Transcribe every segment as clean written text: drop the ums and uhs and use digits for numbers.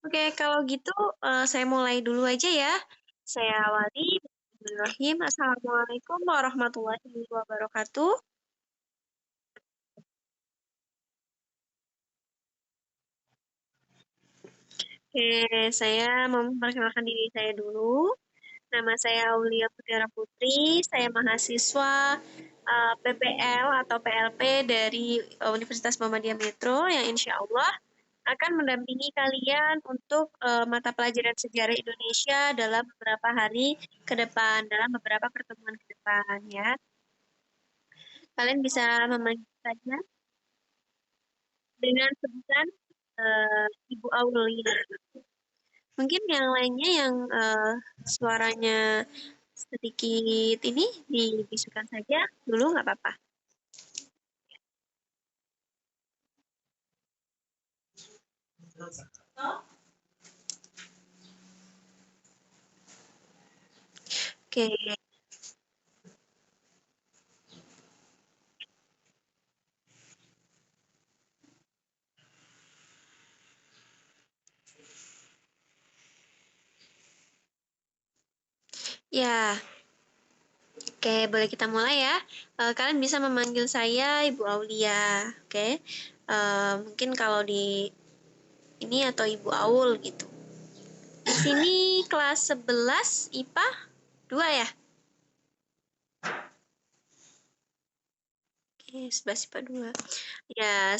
Oke, kalau gitu saya mulai dulu aja ya. Saya awali. Bismillahirrahmanirrahim. Assalamualaikum warahmatullahi wabarakatuh. Oke, saya mau memperkenalkan diri saya dulu. Nama saya Aulia Putera Putri. Saya mahasiswa PPL atau PLP dari Universitas Muhammadiyah Metro yang insya Allah akan mendampingi kalian untuk mata pelajaran sejarah Indonesia dalam beberapa hari ke depan, dalam beberapa pertemuan ke depan ya. Kalian bisa memanggil saja dengan sebutan Ibu Aulia. Mungkin yang lainnya yang suaranya sedikit ini dibisukan saja dulu nggak apa-apa. Oke, ya, oke, boleh kita mulai ya. Kalian bisa memanggil saya Ibu Aulia, oke? Mungkin kalau di ini atau Ibu Aul gitu. Di sini kelas 11 IPA 2 ya? Oke, 11 IPA 2. Ya,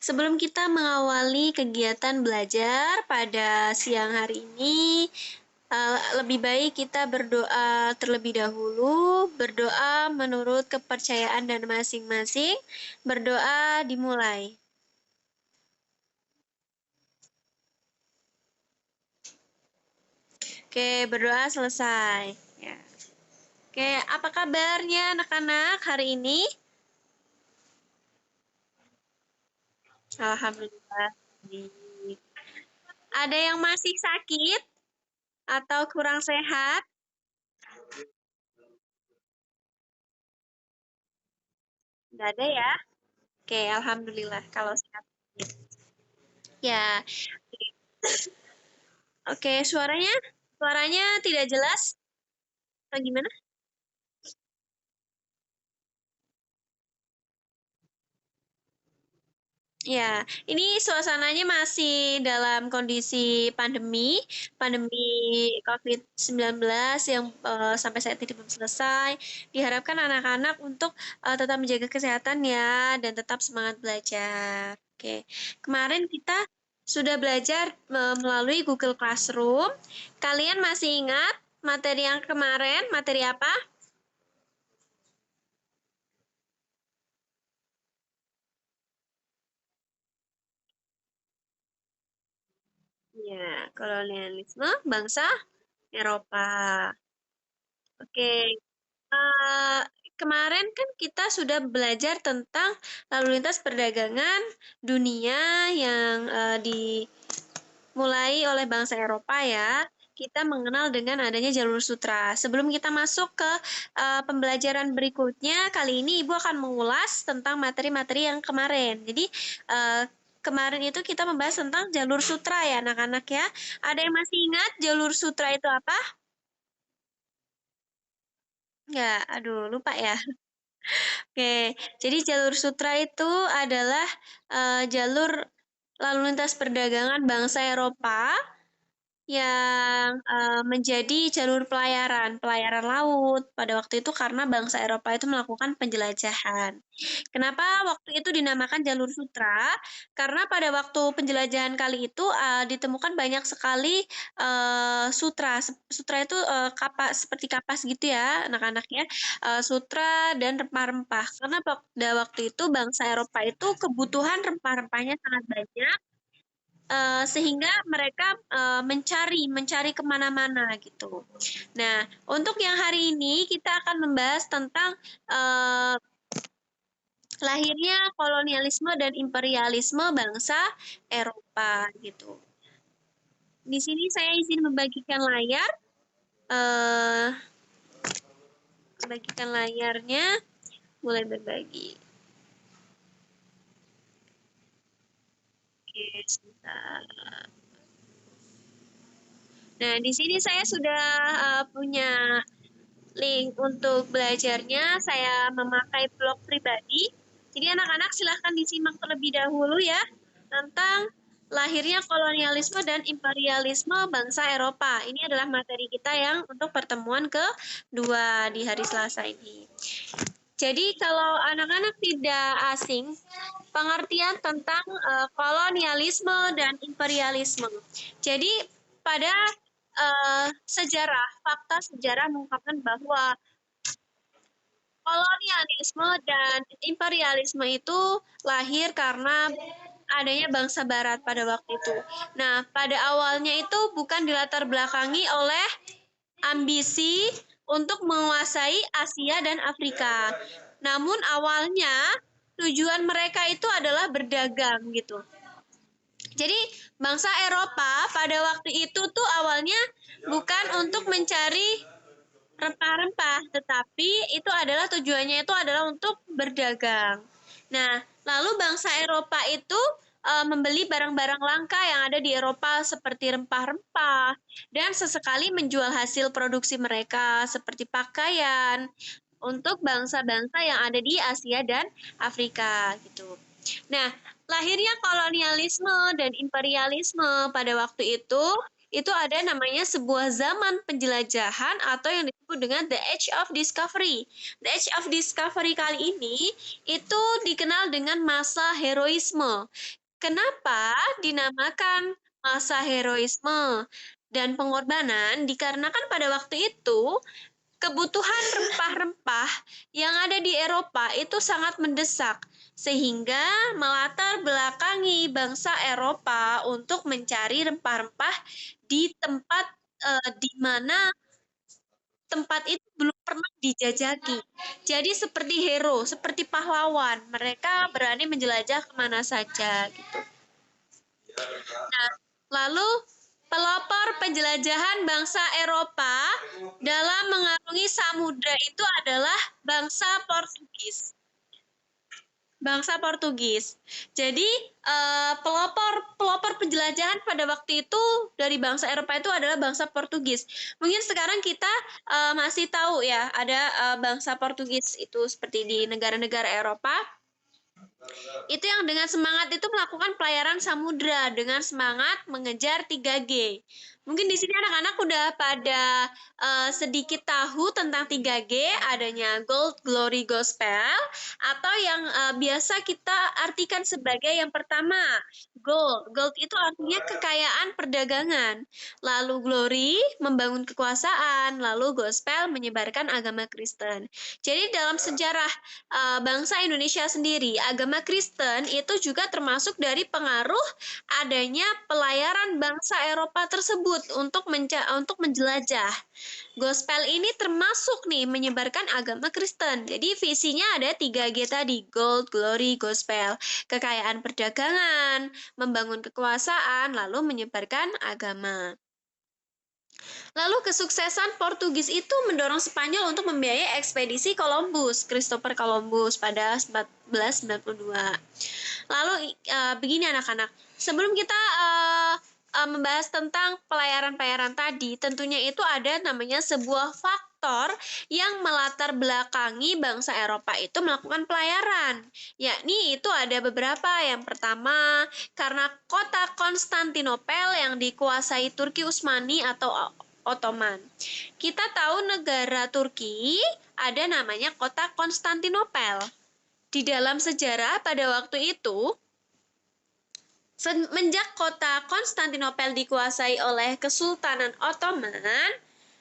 sebelum kita mengawali kegiatan belajar pada siang hari ini, lebih baik kita berdoa terlebih dahulu, berdoa menurut kepercayaan dan masing-masing, berdoa dimulai. Oke, berdoa selesai. Ya. Oke, apa kabarnya anak-anak hari ini? Alhamdulillah. Baik. Ada yang masih sakit atau kurang sehat? Nggak ada ya? Oke, alhamdulillah kalau sehat. Ya, oke, suaranya tidak jelas atau gimana? Ya, ini suasananya masih dalam kondisi pandemi COVID-19 yang sampai saat ini belum selesai. Diharapkan anak-anak untuk tetap menjaga kesehatan ya dan tetap semangat belajar. Oke, kemarin kita sudah belajar melalui Google Classroom. Kalian masih ingat materi yang kemarin, materi apa? Ya, kolonialisme bangsa Eropa. Oke, eh, kemarin kan kita sudah belajar tentang lalu lintas perdagangan dunia yang dimulai oleh bangsa Eropa ya. Kita mengenal dengan adanya jalur sutra. Sebelum kita masuk ke pembelajaran berikutnya, kali ini Ibu akan mengulas tentang materi-materi yang kemarin. Jadi, eh, kemarin itu kita membahas tentang jalur sutra ya, anak-anak ya. Ada yang masih ingat jalur sutra itu apa? Nggak, aduh, lupa ya. Oke, jadi jalur sutra itu adalah jalur lalu lintas perdagangan bangsa Eropa yang menjadi jalur pelayaran laut pada waktu itu karena bangsa Eropa itu melakukan penjelajahan. Kenapa waktu itu dinamakan jalur sutra? Karena pada waktu penjelajahan kali itu ditemukan banyak sekali sutra. Sutra itu kapas seperti kapas gitu ya, anak-anak ya. Sutra dan rempah-rempah. Karena pada waktu itu bangsa Eropa itu kebutuhan rempah-rempahnya sangat banyak sehingga mereka mencari kemana-mana gitu. Nah, untuk yang hari ini kita akan membahas tentang eh, lahirnya kolonialisme dan imperialisme bangsa Eropa gitu. Di sini saya izin membagikan layar, eh, membagikan layarnya, mulai berbagi. Oke, sebentar. Nah, di sini saya sudah punya link untuk belajarnya. Saya memakai blog pribadi. Jadi anak-anak silahkan disimak terlebih dahulu ya tentang lahirnya kolonialisme dan imperialisme bangsa Eropa. Ini adalah materi kita yang untuk pertemuan kedua di hari Selasa ini. Jadi kalau anak-anak tidak asing, pengertian tentang kolonialisme dan imperialisme. Jadi pada sejarah, fakta sejarah mengungkapkan bahwa kolonialisme dan imperialisme itu lahir karena adanya bangsa barat pada waktu itu. Nah, pada awalnya itu bukan dilatar belakangi oleh ambisi untuk menguasai Asia dan Afrika. Namun awalnya tujuan mereka itu adalah berdagang gitu. Jadi bangsa Eropa pada waktu itu tuh awalnya bukan untuk mencari rempah-rempah, tetapi itu adalah tujuannya itu adalah untuk berdagang. Nah, lalu bangsa Eropa itu membeli barang-barang langka yang ada di Eropa seperti rempah-rempah dan sesekali menjual hasil produksi mereka seperti pakaian untuk bangsa-bangsa yang ada di Asia dan Afrika gitu. Nah, lahirnya kolonialisme dan imperialisme pada waktu itu ada namanya sebuah zaman penjelajahan atau yang disebut dengan The Age of Discovery. The Age of Discovery kali ini itu dikenal dengan masa heroisme. Kenapa dinamakan masa heroisme dan pengorbanan? Dikarenakan pada waktu itu kebutuhan rempah-rempah yang ada di Eropa itu sangat mendesak, sehingga melatar belakangi bangsa Eropa untuk mencari rempah-rempah di tempat di mana tempat itu belum pernah dijajaki. Jadi seperti hero, seperti pahlawan, mereka berani menjelajah kemana saja gitu. Nah, lalu pelopor penjelajahan bangsa Eropa dalam mengarungi samudra itu adalah bangsa Portugis. Bangsa Portugis. Jadi pelopor penjelajahan pada waktu itu dari bangsa Eropa itu adalah bangsa Portugis. Mungkin sekarang kita masih tahu ya ada bangsa Portugis itu seperti di negara-negara Eropa. Itu yang dengan semangat itu melakukan pelayaran samudra dengan semangat mengejar 3G. Mungkin di sini anak-anak udah pada sedikit tahu tentang 3G, adanya Gold, Glory, Gospel, atau yang biasa kita artikan sebagai yang pertama, Gold. Gold itu artinya kekayaan perdagangan. Lalu Glory, membangun kekuasaan. Lalu Gospel, menyebarkan agama Kristen. Jadi dalam sejarah bangsa Indonesia sendiri, agama Kristen itu juga termasuk dari pengaruh adanya pelayaran bangsa Eropa tersebut untuk menjelajah. Gospel ini termasuk nih menyebarkan agama Kristen. Jadi visinya ada 3G tadi, Gold, Glory, Gospel. Kekayaan perdagangan, membangun kekuasaan, lalu menyebarkan agama. Lalu kesuksesan Portugis itu mendorong Spanyol untuk membiayai ekspedisi Columbus, Christopher Columbus pada 1492. Lalu begini anak-anak, sebelum kita membahas tentang pelayaran-pelayaran tadi, tentunya itu ada namanya sebuah faktor yang melatar belakangi bangsa Eropa itu melakukan pelayaran. Yakni itu ada beberapa. Yang pertama, karena kota Konstantinopel yang dikuasai Turki Utsmani atau Ottoman. Kita tahu negara Turki ada namanya kota Konstantinopel. Di dalam sejarah pada waktu itu, semenjak kota Konstantinopel dikuasai oleh Kesultanan Ottoman,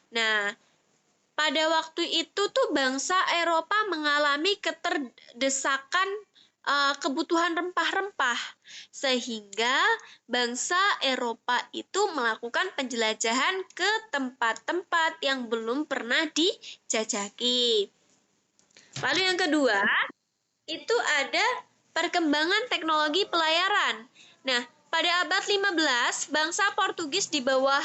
nah, pada waktu itu tuh bangsa Eropa mengalami keterdesakan kebutuhan rempah-rempah, sehingga bangsa Eropa itu melakukan penjelajahan ke tempat-tempat yang belum pernah dijajaki. Lalu yang kedua, itu ada perkembangan teknologi pelayaran. Nah, pada abad 15, bangsa Portugis di bawah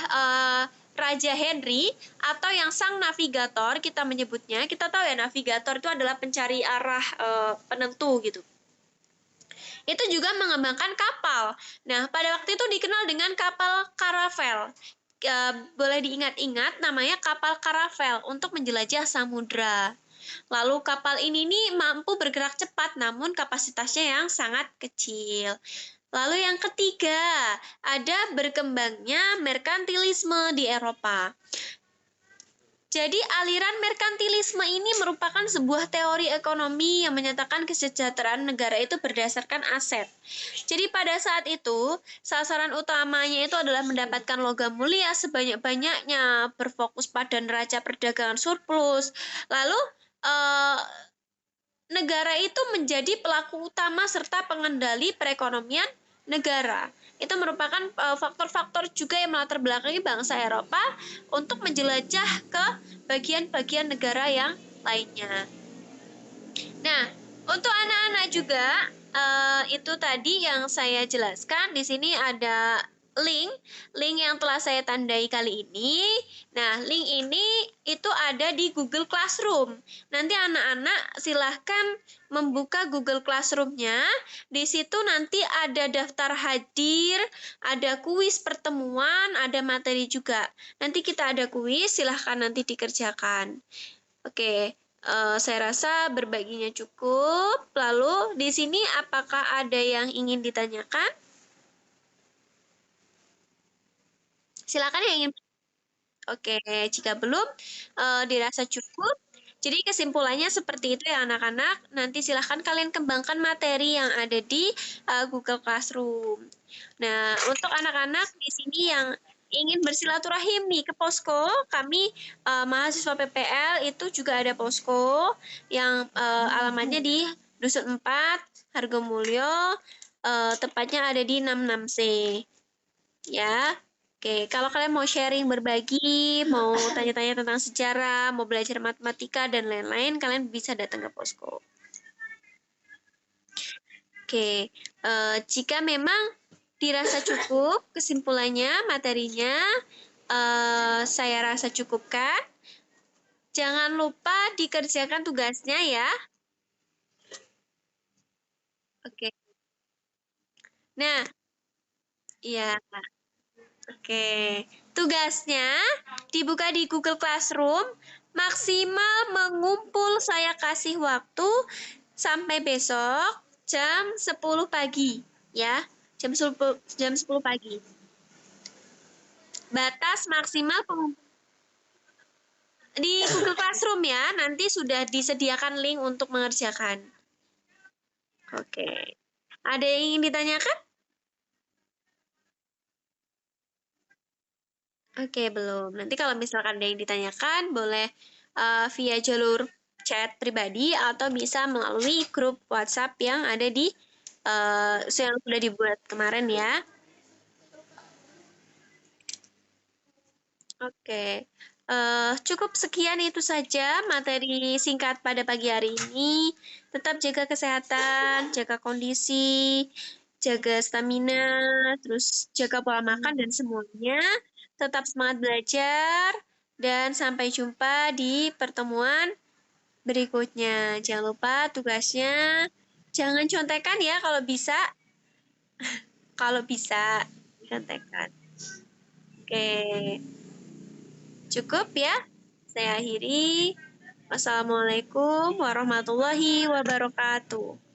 Raja Henry atau yang sang navigator kita menyebutnya, kita tahu ya navigator itu adalah pencari arah penentu gitu. itu juga mengembangkan kapal. Nah, pada waktu itu dikenal dengan kapal karavel. Boleh diingat-ingat namanya kapal karavel untuk menjelajah samudra. Lalu kapal ini nih mampu bergerak cepat namun kapasitasnya yang sangat kecil. Lalu yang ketiga, ada berkembangnya merkantilisme di Eropa. Jadi aliran merkantilisme ini merupakan sebuah teori ekonomi yang menyatakan kesejahteraan negara itu berdasarkan aset. Jadi pada saat itu, sasaran utamanya itu adalah mendapatkan logam mulia sebanyak-banyaknya, berfokus pada neraca perdagangan surplus. Lalu eh, negara itu menjadi pelaku utama serta pengendali perekonomian negara. Itu merupakan faktor-faktor juga yang melatar belakangi bangsa Eropa untuk menjelajah ke bagian-bagian negara yang lainnya. Nah, untuk anak-anak juga itu tadi yang saya jelaskan. Di sini ada link yang telah saya tandai kali ini. Nah, link ini itu ada di Google Classroom. Nanti anak-anak silahkan membuka Google Classroom-nya. Di situ nanti ada daftar hadir, ada kuis pertemuan, ada materi juga. Nanti kita ada kuis, silahkan nanti dikerjakan. Oke, saya rasa berbaginya cukup. Lalu di sini apakah ada yang ingin ditanyakan? Silakan yang ingin. Oke, jika belum dirasa cukup. Jadi kesimpulannya seperti itu ya anak-anak. Nanti silahkan kalian kembangkan materi yang ada di Google Classroom. Nah, untuk anak-anak di sini yang ingin bersilaturahim nih ke posko, kami mahasiswa PPL itu juga ada posko yang alamatnya di Dusun 4, Hargomulyo, tepatnya ada di 66C. Ya. Oke, kalau kalian mau sharing, berbagi, mau tanya-tanya tentang sejarah, mau belajar matematika dan lain-lain, kalian bisa datang ke posko. Oke, jika memang dirasa cukup kesimpulannya, materinya, saya rasa cukupkan. Jangan lupa dikerjakan tugasnya ya. Oke. Nah, ya, oke. Tugasnya dibuka di Google Classroom, maksimal mengumpul saya kasih waktu sampai besok jam 10 pagi ya. Jam 10 pagi. Batas maksimal pengumpul di Google Classroom ya, nanti sudah disediakan link untuk mengerjakan. Oke. Ada yang ingin ditanyakan? Oke, belum. Nanti kalau misalkan ada yang ditanyakan, boleh via jalur chat pribadi atau bisa melalui grup WhatsApp yang ada di yang sudah dibuat kemarin ya. Oke, cukup sekian itu saja materi singkat pada pagi hari ini. Tetap jaga kesehatan, jaga kondisi, jaga stamina, terus jaga pola makan dan semuanya. Tetap semangat belajar, dan sampai jumpa di pertemuan berikutnya. Jangan lupa tugasnya, jangan contekan ya kalau bisa. Kalau bisa, contekan. Oke. Cukup ya. Saya akhiri. Wassalamualaikum warahmatullahi wabarakatuh.